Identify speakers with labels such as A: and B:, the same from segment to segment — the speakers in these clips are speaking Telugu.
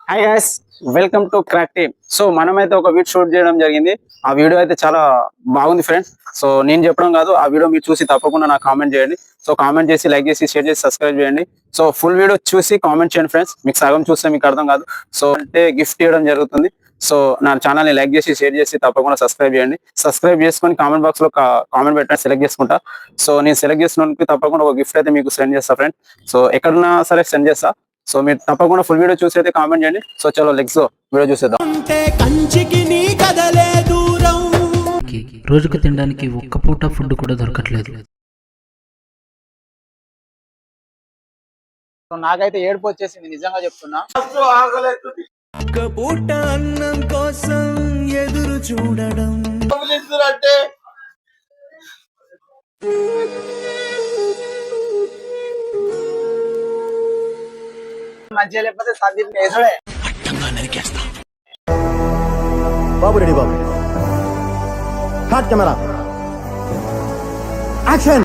A: Hi guys, welcome to crack team. So మనమైతే ఒక వీడియో షూట్ చేయడం జరిగింది. ఆ వీడియో అయితే చాలా బాగుంది ఫ్రెండ్స్. సో నేను చెప్పడం కాదు, ఆ వీడియో మీరు చూసి తప్పకుండా నాకు కామెంట్ చేయండి. సో కామెంట్ చేసి, లైక్ చేసి, షేర్ చేసి, సబ్స్క్రైబ్ చేయండి. సో ఫుల్ వీడియో చూసి కామెంట్ చేయండి ఫ్రెండ్స్. మీకు సగం చూస్తే మీకు అర్థం కాదు. సో అంటే గిఫ్ట్ ఇవ్వడం జరుగుతుంది. సో నా ఛానల్ని లైక్ చేసి, షేర్ చేసి, తప్పకుండా సబ్స్క్రైబ్ చేయండి. సబ్స్క్రైబ్ చేసుకొని కామెంట్ బాక్స్ లో కామెంట్ పెట్టండి, సెలెక్ట్ చేసుకుంటా. సో నేను సెలెక్ట్ చేసిన తప్పకుండా ఒక గిఫ్ట్ అయితే మీకు సెండ్ చేస్తా ఫ్రెండ్. సో ఎక్కడున్నా సరే సెండ్ చేస్తా. సో మీరు తప్పకుండా ఫుల్ వీడియో చూసి అయితే కామెంట్ చేయండి. సో చలో లెట్స్ గో, వీడియో చూసేద్దాం.
B: రోజుకు తినడానికి ఒక్క పూట ఫుడ్ కూడా దొరకట్లేదు.
A: నాకైతే ఏడుపు వచ్చేసింది, నిజంగా చెప్తున్నా.
C: ఒక్క పూట అన్నం కోసం ఎదురు చూడడం అంటే
A: మంచిగా లేకపోతే సందీప్ నేసడే
D: బాబు. రెడీ బాబు, హాట్ కెమెరా యాక్షన్.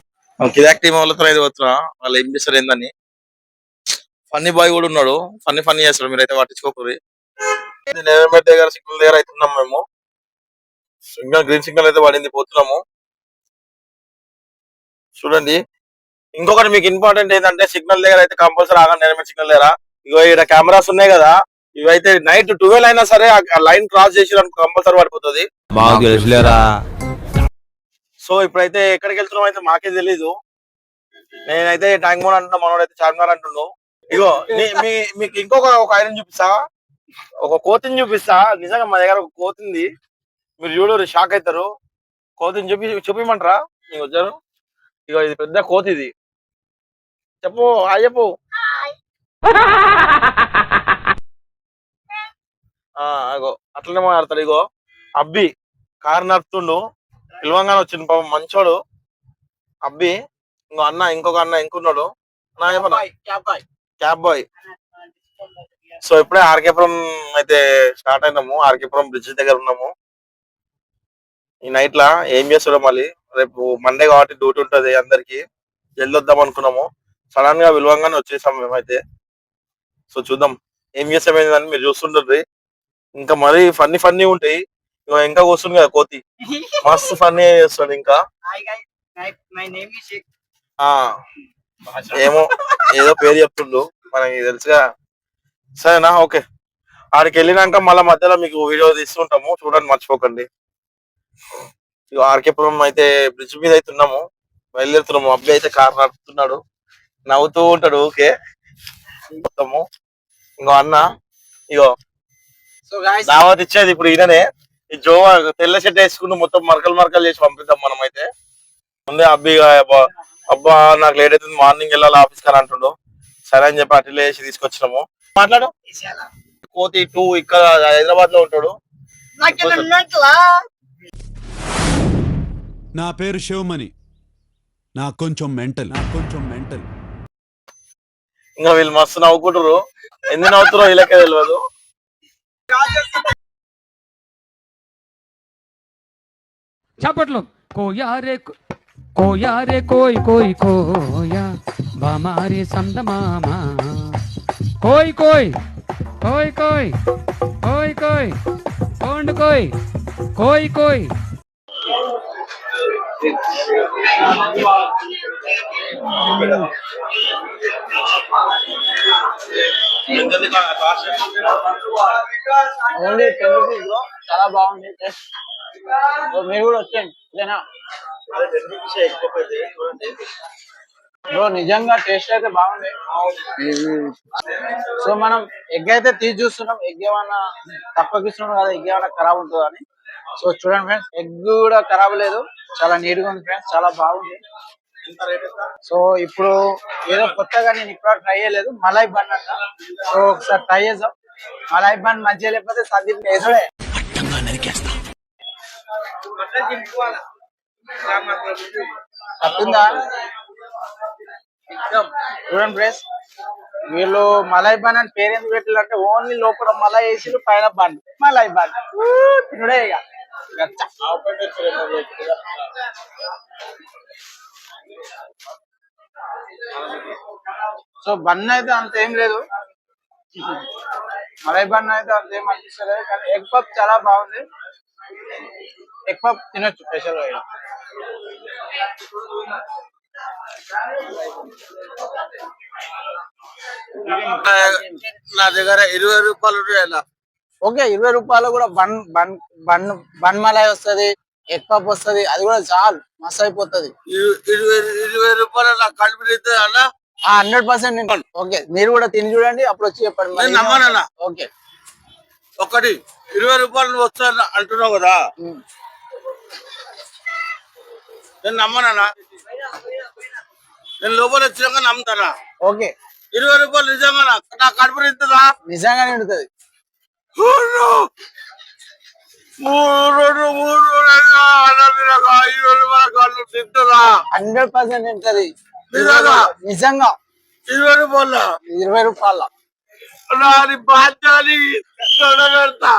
E: కిరాక్ టీం వాళ్ళతో ఇది పోతున్నా, వాళ్ళు ఏం చేస్తారు ఏందని. ఫన్నీ బాయ్ కూడా ఉన్నాడు, ఫన్నీ చేస్తాడు. మీరైతే పట్టించుకోకూడదు. దగ్గర సిగ్నల్ దగ్గర అయితే ఉన్నాం మేము. గ్రీన్ సిగ్నల్ అయితే పడింది, పోతున్నాము. చూడండి, ఇంకొకటి మీకు ఇంపార్టెంట్ ఏంటంటే సిగ్నల్ దగ్గర అయితే కంపల్సరీ ఆగండి. నేర్మెంట్ సిగ్నల్ దగ్గర ఇగో ఇక్కడ కెమెరాస్ ఉన్నాయి కదా, ఇవైతే నైట్ 12 అయినా సరే ఆ లైన్ క్రాస్ చేసి కంపల్సరీ పడిపోతుంది. సో ఇప్పుడైతే ఎక్కడికి వెళ్తున్నాం అయితే మాకే తెలీదు. నేనైతే ట్యాంక్ మోన్ అంటున్నా, మనోడైతే చార్మినార్ అంటున్నావు. ఇగో మీకు ఇంకొక ఐరన్ చూపిస్తా, ఒక కోతిని చూపిస్తా. నిజంగా మా దగ్గర ఒక కోతుంది, మీరు చూడరు, షాక్ అవుతారు. కోతిని చూపిమంటారా నీకు వచ్చారు? ఇగో ఇది పెద్ద కోతి, ఇది చెప్పు, హాయ్ చెప్పు. ఇగో అట్లనే మాట్లాడతాడు. ఇగో అబ్బి కారు నడుపుతుండు, పిలవంగానే వచ్చింది పాపం, మంచోడు అబ్బి. ఇంకొక అన్న ఇంకున్నాడు, క్యాబ్ బాయ్. సో ఇప్పుడే ఆర్కేపురం అయితే స్టార్ట్ అయినాము. ఆర్కేపురం బ్రిడ్జ్ దగ్గర ఉన్నాము. ఈ నైట్ లా ఏం చేస్తాడో, మళ్ళీ రేపు మండే కాబట్టి డ్యూటీ ఉంటది అందరికి. జల్ది వద్దాం అనుకున్నాము, సడన్ గా విలువంగానే వచ్చేసాం మేమైతే. సో చూద్దాం ఏం చేస్తామేందని మీరు చూస్తుంటారు. ఇంకా మరీ ఫన్నీ ఉంటాయి. ఇంకా వస్తుంది కదా కోతి, మస్తు ఫన్నీ చేస్తాడు. ఇంకా ఏమో ఏదో పేరు చెప్తుండు, మనకి తెలుసుగా. సరేనా, ఓకే. ఆడికి వెళ్ళినాక మళ్ళీ మధ్యలో మీకు వీడియో తీసుకుంటాము, చూడండి మర్చిపోకండి. ఇక ఆర్కేపురం అయితే బ్రిడ్జ్ మీద అయితే ఉన్నాము, బయలుదేరుతున్నాము. అబ్బాయి అయితే కారు నడుపుతున్నాడు, నవ్వుతూ ఉంటాడు. ఓకే, మొత్తము ఇంకో అన్న ఇగో దావత్ ఇచ్చేది ఇప్పుడు ఈయననే. ఈ జోవా తెల్ల షర్ట్ వేసుకుంటూ మొత్తం మరకలు చేసి పంపిద్దాం మనం అయితే. ముందే అబ్బి అబ్బా నాకు లేట్ అవుతుంది, మార్నింగ్ వెళ్ళాలి ఆఫీస్ కానీ అంటుండు. సరే అని చెప్పి అట్లా వేసి తీసుకొచ్చినాము. మాట్లాడు. కోతి 2 ఇక్కడ హైదరాబాద్ లో ఉంటాడు.
F: నా పేరు శివమణి, నాకు కొంచెం మెంటల్.
E: ఇంకా వీళ్ళు మస్తు నవ్వుకుంటారు, ఎందుకు నవ్వుతారో వీళ్ళకే తెలియదు.
B: చప్పట్లు. కోయా రే కోయ్ కోయా బామారే సందమామ కోయ్ కోయ్ కోయ్ కోయ్ కోయ్ కోయ్ కోండ్ కోయ్ కోయ్ కోయ్.
A: చాలా బాగుంది, మీరు కూడా వచ్చేయండి. బ్రో నిజంగా టేస్ట్ అయితే బాగుంది. సో మనం ఎగ్ అయితే తీసి చూస్తున్నాం, ఎగ్ ఏమన్నా తక్కువకి ఇస్తున్నాం కదా, ఎగ్ ఏమన్నా ఖరాబ్ ఉంటుందా అని. సో చూడండి ఫ్రెండ్స్, ఎగ్ కూడా ఖరాబ్ లేదు, చాలా నీట్ గా ఉంది ఫ్రెండ్స్, చాలా బాగుంది. సో ఇప్పుడు ఏదో కొత్తగా నేను ఇప్పుడు ట్రై చేయలేదు, మలాయ్ బన్ అంట. సో ఒకసారి ట్రై చేద్దాం. మలాయ్ బన్ మంచిగా లేకపోతే సందీప్ వేసడే. తప్పిందా? చూడండి ఫ్రెండ్స్, వీళ్ళు మలాయ్ బన్ అని పేరు ఎందుకు పెట్టాలంటే ఓన్లీ లోపల మలాయ్ వేసి పైన బన్, మలాయ్ బన్ తినడే. ఇక సో బన్ అయితే అంత ఏం లేదు,
C: మలై బన్ అయితే అంతేం అనిపిస్తలేదు కానీ ఎగ్ పఫ్ చాలా బాగుంది. ఎగ్ పఫ్ తినొచ్చు స్పెషల్ గా.
E: నా దగ్గర 20 రూపాయలు ఉంటాయి.
C: ఓకే, 20 రూపాయలు కూడా bun bun bun bun malai వస్తది, ఎగ్ పఫ్ వస్తది, అది కూడా చాలు మస్తు అయిపోతుంది.
E: 20 రూపాయలు నాకు కడుపు అన్న
C: 100% ఓకే, మీరు కూడా తిని చూడండి, అప్పుడు వచ్చి చెప్పండి. మరి
E: నేను నమ్మనన్నా.
C: ఓకే.
E: ఒకటి 20 రూపాయలు వస్తా అంటున్నావు కదా, నేను నమ్మనన్నా. నేను లోపల వచ్చినాక నమ్ముతానా?
C: ఓకే,
E: 20 రూపాయలు నిజంగా నా కడుపు నిండుతుందా?
C: నిజంగానే ఉంటుంది.
E: తింటుందా?
C: 100% ఉంటుంది.
E: నిజంగా?
C: నిజంగా
E: 20 రూపాయల
C: 20 రూపాయల
E: నాది బాధ్యాన్ని తొడగడతా.